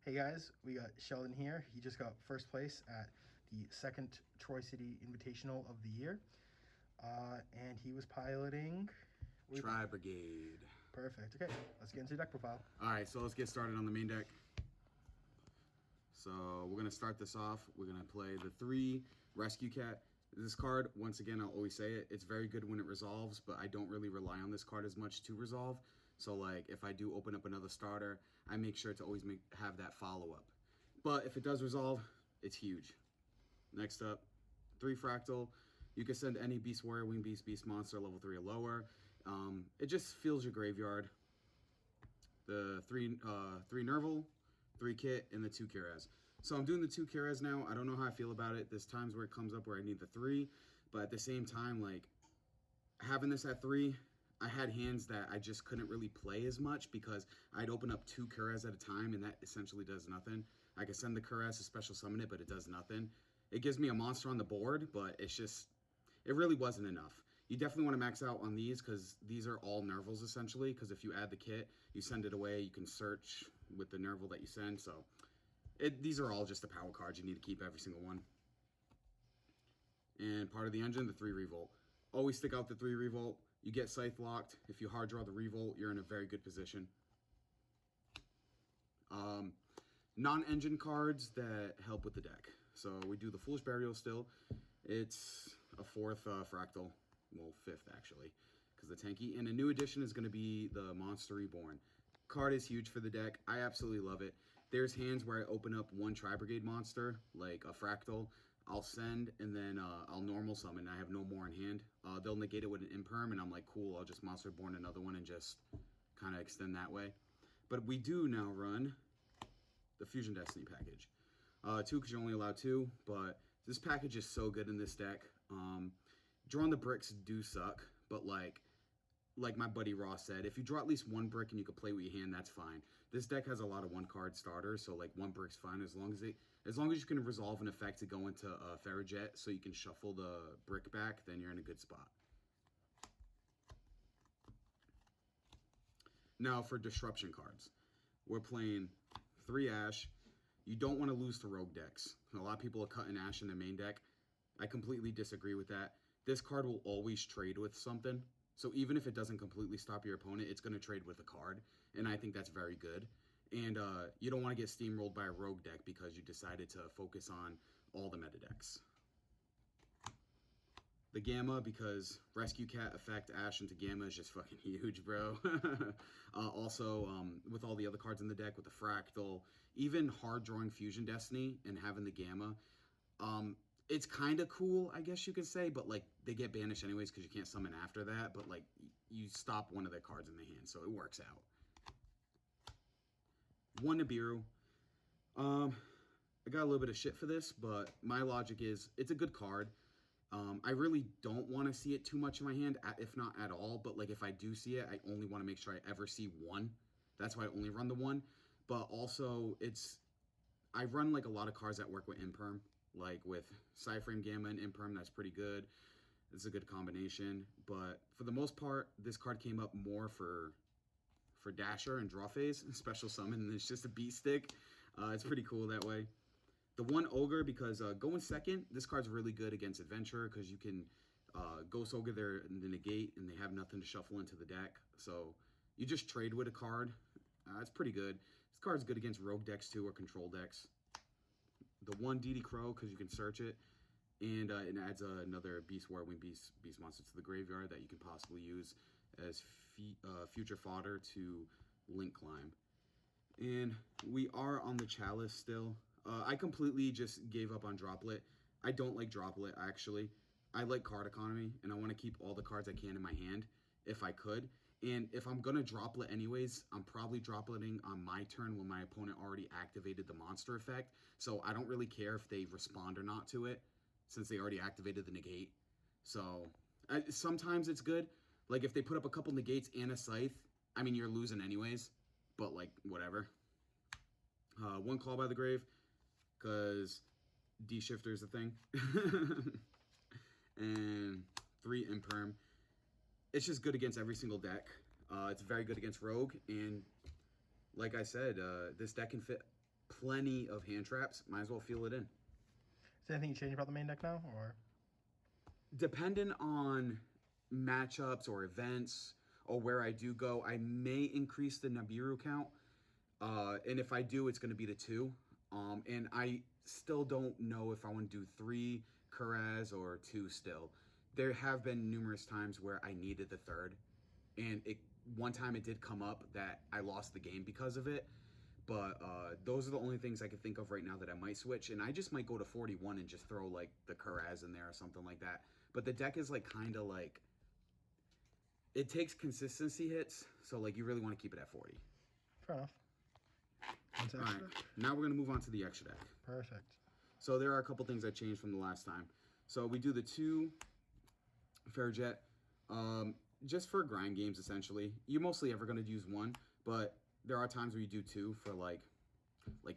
Hey guys, we got Sheldon here. He just got first place at the second Troy City Invitational of the year. And he was piloting. Tri-Brigade. Perfect. Okay, let's get into your deck profile. Alright, so let's get started on the main deck. So we're going to start this off. We're going to play the 3 Rescue Cat. This card, once again, I'll always say it, it's very good when it resolves, but I don't really rely on this card as much to resolve. So like if I do open up another starter, I make sure to always have that follow-up. But if it does resolve, it's huge. Next up, 3 Fractal. You can send any Beast Warrior, Wing Beast, Beast Monster, level 3 or lower. It just fills your graveyard. The 3 Nerval, 3 Kit, and the 2 Kirez. So I'm doing the 2 Kirez now. I don't know how I feel about it. There's times where it comes up where I need the 3, but at the same time, like, having this at 3, I had hands that I just couldn't really play as much because I'd open up 2 Kirez at a time, and that essentially does nothing. I could send the Kirez to special summon it, but it does nothing. It gives me a monster on the board, but it's just, it really wasn't enough. You definitely want to max out on these because these are all Nervals essentially, because if you add the kit, you send it away, you can search with the Nerval that you send, so these are all just the power cards. You need to keep every single one. And part of the engine, the 3 Revolt. Always stick out the 3 Revolt. You get Scythe locked. If you hard draw the Revolt, you're in a very good position. Non-engine cards that help with the deck. So we do the Foolish Burial still. It's a 4th Fractal. Well, 5th actually, because the tanky. And a new addition is going to be the Monster Reborn. Card is huge for the deck. I absolutely love it. There's hands where I open up 1 Tri-Brigade monster, like a Fractal. I'll send, and then I'll normal summon. I have no more in hand. They'll negate it with an Imperm, and I'm like, cool, I'll just Monster Reborn another one and just kind of extend that way. But we do now run the Fusion Destiny package. 2 because you're only allowed 2, but this package is so good in this deck. Drawing the bricks do suck, but like my buddy Ross said, if you draw at least 1 brick and you can play with your hand, that's fine. This deck has a lot of 1-card starters, so like 1 brick's fine as long as you can resolve an effect to go into Ferrojet so you can shuffle the brick back, then you're in a good spot. Now for disruption cards. We're playing 3 Ash. You don't want to lose to rogue decks. A lot of people are cutting Ash in their main deck. I completely disagree with that. This card will always trade with something. So even if it doesn't completely stop your opponent, it's going to trade with a card. And I think that's very good. And you don't want to get steamrolled by a rogue deck because you decided to focus on all the meta decks. The Gamma, because Rescue Cat effect Ash into Gamma is just fucking huge, bro. Also, with all the other cards in the deck, with the Fractal, even hard drawing Fusion Destiny and having the Gamma, it's kind of cool, I guess you could say, but like they get banished anyways because you can't summon after that, but like you stop one of their cards in the hand, so it works out. 1 Nibiru. I got a little bit of shit for this, but my logic is it's a good card. I really don't want to see it too much in my hand, if not at all, but like if I do see it, I only want to make sure I ever see 1. That's why I only run the 1. But also, I run like a lot of cards that work with Imperm. Like with Psyframe Gamma and Imperm, that's pretty good. It's a good combination. But for the most part, this card came up more for Dasher and Draw Phase, special summon, and it's just a beat stick. It's pretty cool that way. The 1 Ogre, because going second, this card's really good against Adventurer because you can Ghost Ogre there in the negate and they have nothing to shuffle into the deck. So you just trade with a card. It's pretty good. This card's good against rogue decks too or control decks. The 1 DD Crow, because you can search it, and it adds another Beast Warrior Wing Beast monster to the graveyard that you can possibly use as future fodder to Link Climb. And we are on the Chalice still. I completely just gave up on Droplet. I don't like Droplet, actually. I like card economy, and I want to keep all the cards I can in my hand, if I could. And if I'm going to Droplet anyways, I'm probably Dropletting on my turn when my opponent already activated the monster effect. So I don't really care if they respond or not to it, since they already activated the negate. So sometimes it's good. Like if they put up a couple negates and a Scythe, I mean, you're losing anyways. But like, whatever. 1 Call by the Grave, because D-Shifter is a thing. And 3 Imperm. It's just good against every single deck. It's very good against Rogue, and like I said, this deck can fit plenty of hand traps. Might as well feel it in. Is there anything you change about the main deck now, or? Depending on matchups or events or where I do go, I may increase the Nibiru count. And if I do, it's going to be to 2. And I still don't know if I want to do 3 Kuraz or 2 still. There have been numerous times where I needed the 3rd. And one time it did come up that I lost the game because of it. But those are the only things I can think of right now that I might switch. And I just might go to 41 and just throw like the Kuraz in there or something like that. But the deck is like kind of like, it takes consistency hits. So like you really want to keep it at 40. Fair enough. All right, now we're going to move on to the extra deck. Perfect. So there are a couple things I changed from the last time. So we do the 2 Fairjet, just for grind games essentially. You're mostly ever going to use 1, but there are times where you do 2 for like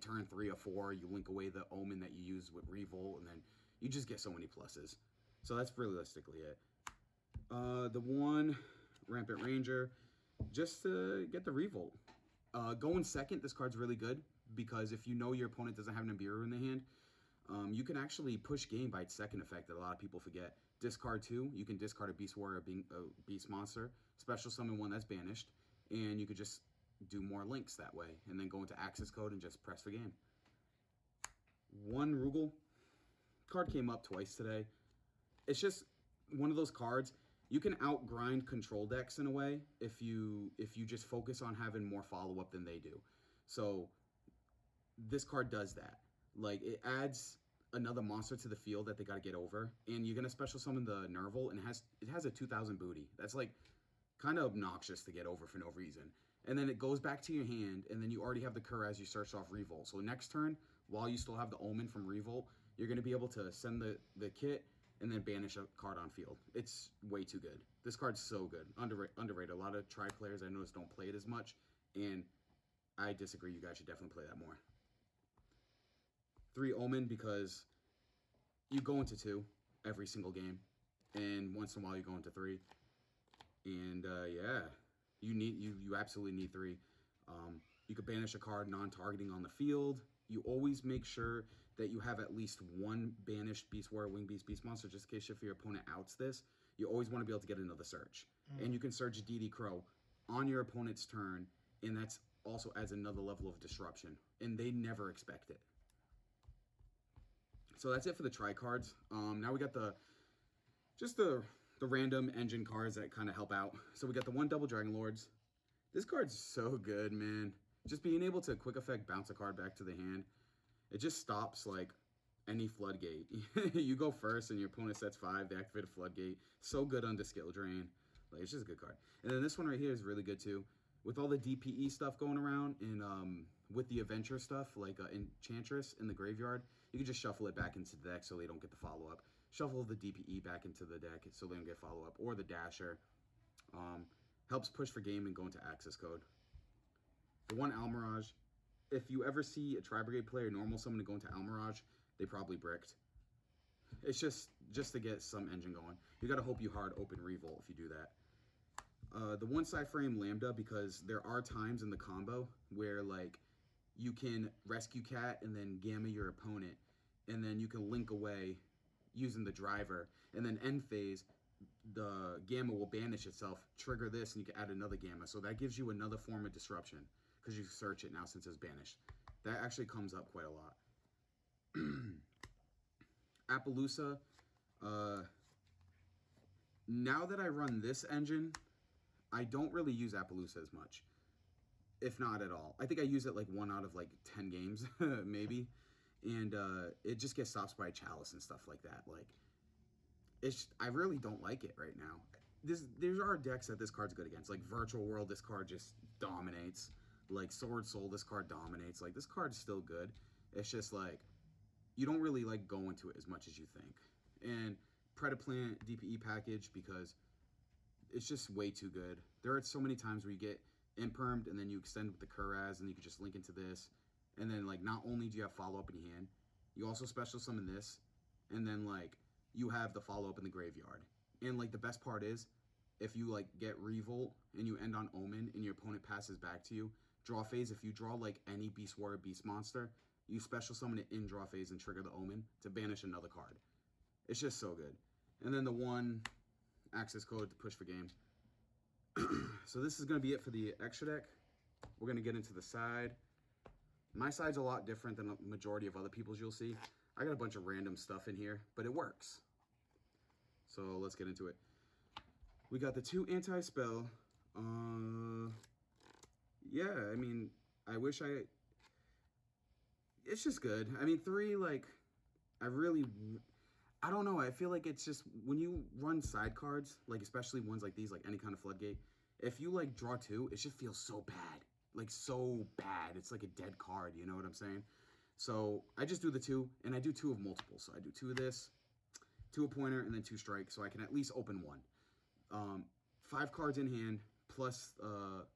turn 3 or 4. You link away the Omen that you use with Revolt, and then you just get so many pluses. So that's realistically it. The 1 Rampant Ranger, just to get the Revolt. Going second, this card's really good because if you know your opponent doesn't have Nibiru in the hand, you can actually push game by its second effect that a lot of people forget. Discard 2, you can discard a Beast Warrior, a Beast Monster, special summon 1 that's banished, and you could just do more links that way, and then go into access code and just press for game. 1 Rugal card came up twice today. It's just one of those cards. You can outgrind control decks in a way if you just focus on having more follow-up than they do. So this card does that. Like, it adds another monster to the field that they got to get over, and you're gonna special summon the Nerval, and it has a 2,000 booty. That's like kind of obnoxious to get over for no reason. And then it goes back to your hand, and then you already have the Kuraz you searched off Revolt. So next turn, while you still have the Omen from Revolt, you're gonna be able to send the kit and then banish a card on field. It's way too good. This card's so good. Underrated. A lot of Tri players I noticed don't play it as much, and I disagree. You guys should definitely play that more. 3 Omen, because you go into 2 every single game, and once in a while you go into 3. And yeah, you absolutely need 3. You could banish a card non-targeting on the field. You always make sure that you have at least 1 banished Beast Warrior, Wing Beast, Beast Monster, just in case if your opponent outs this. You always want to be able to get another search. And you can search DD Crow on your opponent's turn, and that's also adds another level of disruption. And they never expect it. So that's it for the Tri cards. Now we got the random engine cards that kind of help out. So we got the 1 Double Dragon Lords. This card's so good, man. Just being able to quick effect bounce a card back to the hand. It just stops, like, any floodgate. You go first, and your opponent sets 5. They activate a floodgate. So good under skill drain. Like, it's just a good card. And then this one right here is really good, too. With all the DPE stuff going around, and with the adventure stuff, like Enchantress in the graveyard, you can just shuffle it back into the deck so they don't get the follow-up. Shuffle the DPE back into the deck so they don't get follow-up. Or the Dasher. Helps push for game and go into access code. The 1 Almirage. If you ever see a Tri-Brigade player normal summon to go into Almirage, they probably bricked. It's just to get some engine going. You gotta hope you hard open Revolt if you do that. The 1 Side-Frame Lambda, because there are times in the combo where, like, you can Rescue Cat and then Gamma your opponent, and then you can link away using the driver, and then end phase, the Gamma will banish itself, trigger this, and you can add another Gamma. So that gives you another form of disruption, because you search it now since it's banished. That actually comes up quite a lot. Appaloosa. Now that I run this engine, I don't really use Appaloosa as much, if not at all. I think I use it like 1 out of like 10 games, maybe. And it just gets stopped by Chalice and stuff like that. Like, I really don't like it right now. There are decks that this card's good against. Like Virtual World, this card just dominates. Like Sword Soul, this card dominates. Like, this card's still good. It's just like, you don't really like go into it as much as you think. And Predaplant DPE package, because it's just way too good. There are so many times where you get impermed and then you extend with the Kuraz and you can just link into this. And then, like, not only do you have follow-up in your hand, you also special summon this. And then, like, you have the follow-up in the graveyard. And, like, the best part is, if you, like, get Revolt and you end on Omen and your opponent passes back to you, draw phase, if you draw like any Beast Warrior, Beast Monster, you special summon it in draw phase and trigger the Omen to banish another card. It's just so good. And then the 1 access code to push for game. So this is going to be it for the extra deck. We're going to get into the side. My side's a lot different than the majority of other people's you'll see. I got a bunch of random stuff in here, but it works. So let's get into it. We got the 2 anti-spell. Yeah, I mean, I wish it's just good. I mean, 3, like, I don't know. I feel like it's just, when you run side cards, like, especially ones like these, like any kind of floodgate, if you, like, draw 2, it just feels so bad. Like, so bad. It's like a dead card, you know what I'm saying? So, I just do the 2, and I do 2 of multiple. So, I do 2 of this, 2 a pointer, and then 2 strike, so I can at least open 1. 5 cards in hand, plus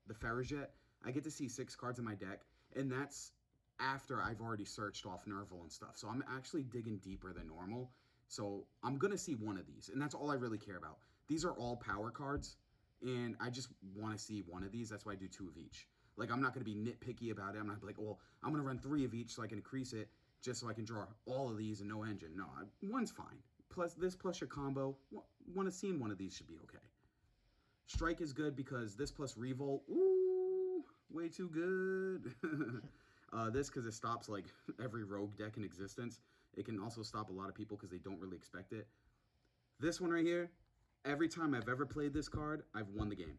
the Ferrojet. I get to see 6 cards in my deck, and that's after I've already searched off Nerval and stuff. So, I'm actually digging deeper than normal. So, I'm going to see 1 of these, and that's all I really care about. These are all power cards, and I just want to see 1 of these. That's why I do 2 of each. Like, I'm not going to be nitpicky about it. I'm not like, well, I'm going to run 3 of each so I can increase it just so I can draw all of these and no engine. No, 1's fine. Plus this plus your combo, seeing 1 of these should be okay. Strike is good because this plus Revolt, ooh, way too good. This because it stops like every rogue deck in existence. It can also stop a lot of people because they don't really expect it. This one right here, every time I've ever played this card, I've won the game.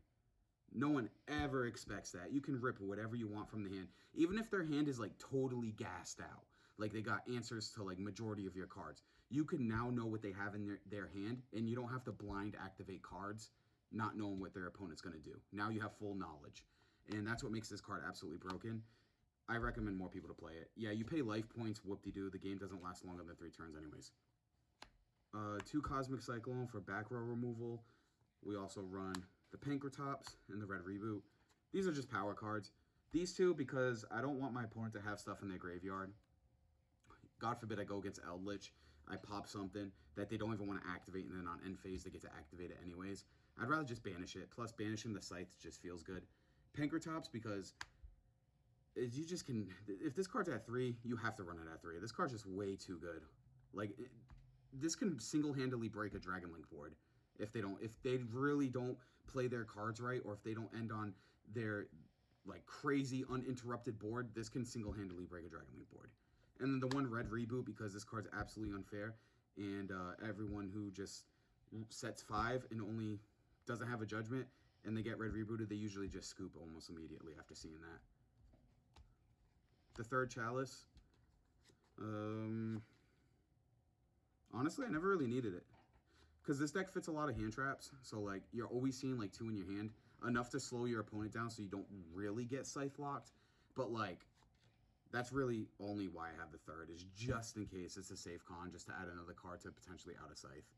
No one ever expects that. You can rip whatever you want from the hand. Even if their hand is like totally gassed out. Like they got answers to like majority of your cards. You can now know what they have in their hand. And you don't have to blind activate cards not knowing what their opponent's going to do. Now you have full knowledge. And that's what makes this card absolutely broken. I recommend more people to play it. Yeah, you pay life points, whoop-de-doo. The game doesn't last longer than 3 turns anyways. 2 Cosmic Cyclone for back row removal. We also run the Pankratops and the Red Reboot. These are just power cards. These 2 because I don't want my opponent to have stuff in their graveyard. God forbid I go against Eldritch. I pop something that they don't even want to activate, and then on end phase they get to activate it anyways. I'd rather just banish it. Plus banishing the Scythe just feels good. Pankratops because you just can, if this card's at 3, you have to run it at 3. This card's just way too good. Like, this can single-handedly break a Dragon Link board if they really don't play their cards right, or if they don't end on their, like, crazy uninterrupted board. This can single-handedly break a Dragon Link board. And then the 1 Red Reboot because this card's absolutely unfair, and everyone who just sets 5 and only doesn't have a judgment, and they get Red Rebooted, they usually just scoop almost immediately after seeing that. The 3rd Chalice. Honestly, I never really needed it. Because this deck fits a lot of hand traps. So, like, you're always seeing, like, 2 in your hand. Enough to slow your opponent down so you don't really get Scythe locked. But, like, that's really only why I have the 3rd. Is just in case it's a safe con. Just to add another card to potentially out of Scythe.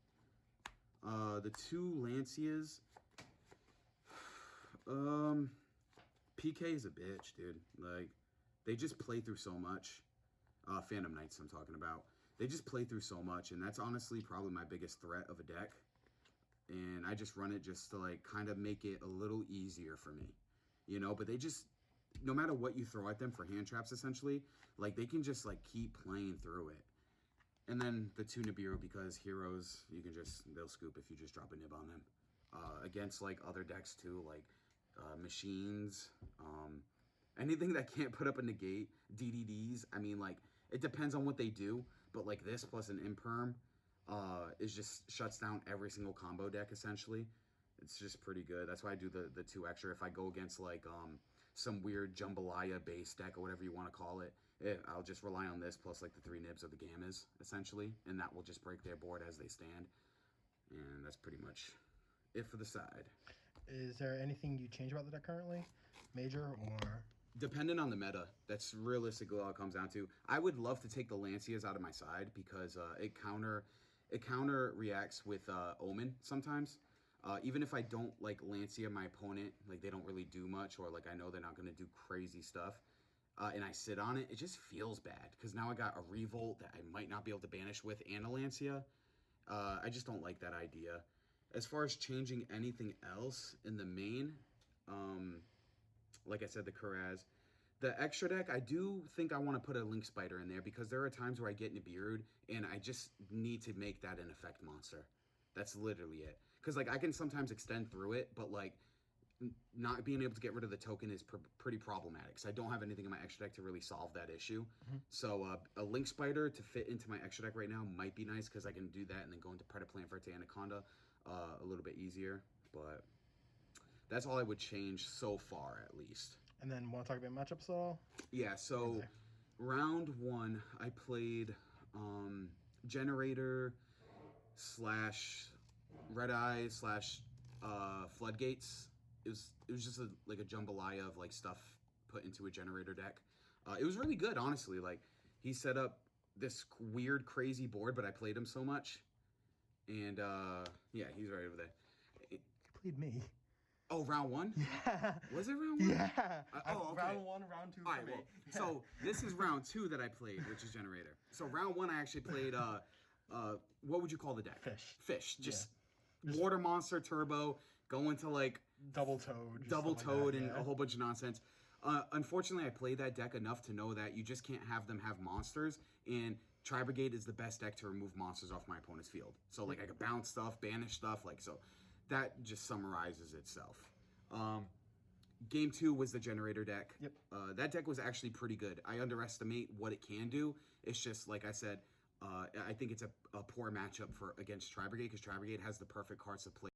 The 2 Lancias. PK is a bitch, dude. Like, they just play through so much. Phantom Knights I'm talking about. They just play through so much, and that's honestly probably my biggest threat of a deck. And I just run it just to, like, kind of make it a little easier for me. You know, but they just, no matter what you throw at them for hand traps, essentially, like, they can just, like, keep playing through it. And then the 2 Nibiru, because heroes, you can just, they'll scoop if you just drop a nib on them. Against, like, other decks, too, like, machines, anything that can't put up a negate, DDDs, I mean, like, it depends on what they do, but, like, this plus an Imperm is just shuts down every single combo deck, essentially. It's just pretty good. That's why I do the 2 extra. If I go against, like, some weird Jambalaya-based deck or whatever you want to call it, I'll just rely on this plus, like, the 3 nibs of the Gammas, essentially, and that will just break their board as they stand. And that's pretty much it for the side. Is there anything you change about the deck currently? Major or? Depending on the meta, that's realistically all it comes down to. I would love to take the Lancias out of my side because it counter reacts with Omen sometimes. Even if I don't like Lancia, my opponent, like they don't really do much, or like I know they're not going to do crazy stuff, and I sit on it, it just feels bad because now I got a Revolt that I might not be able to banish with and a Lancia. I just don't like that idea. As far as changing anything else in the main, like I said, the Kuraz, The extra deck, I do think I want to put a Link Spider in there because there are times where I get Nibiru'd and I just need to make that an effect monster. That's literally it. Because, like, I can sometimes extend through it, but, like, not being able to get rid of the token is pretty problematic. So I don't have anything in my extra deck to really solve that issue. So a Link Spider to fit into my extra deck right now might be nice because I can do that and then go into Predaplant Verte Anaconda a little bit easier. But that's all I would change so far, at least. And then want to talk about matchups at all? Yeah, so round 1, I played Generator / Red Eye / Floodgates. It was just like a jambalaya of like stuff put into a Generator deck. It was really good, honestly. Like, he set up this weird, crazy board, but I played him so much. And yeah, he's right over there. You played me. Oh, round 1? Yeah. Was it round 1? Yeah. Okay. Round 1, round 2 for All right, me. well, so this is round 2 that I played, which is Generator. So round 1, I actually played, what would you call the deck? Fish. Just water monster turbo, go into like Double Toad. And a whole bunch of nonsense. Unfortunately, I played that deck enough to know that you just can't have them have monsters, and Tri-Brigade is the best deck to remove monsters off my opponent's field. So like I could bounce stuff, banish stuff, like so. That just summarizes itself. Game 2 was the Generator deck. Yep. That deck was actually pretty good. I underestimate what it can do. It's just, like I said, I think it's a poor matchup against Tri-Brigade because Tri-Brigade has the perfect cards to play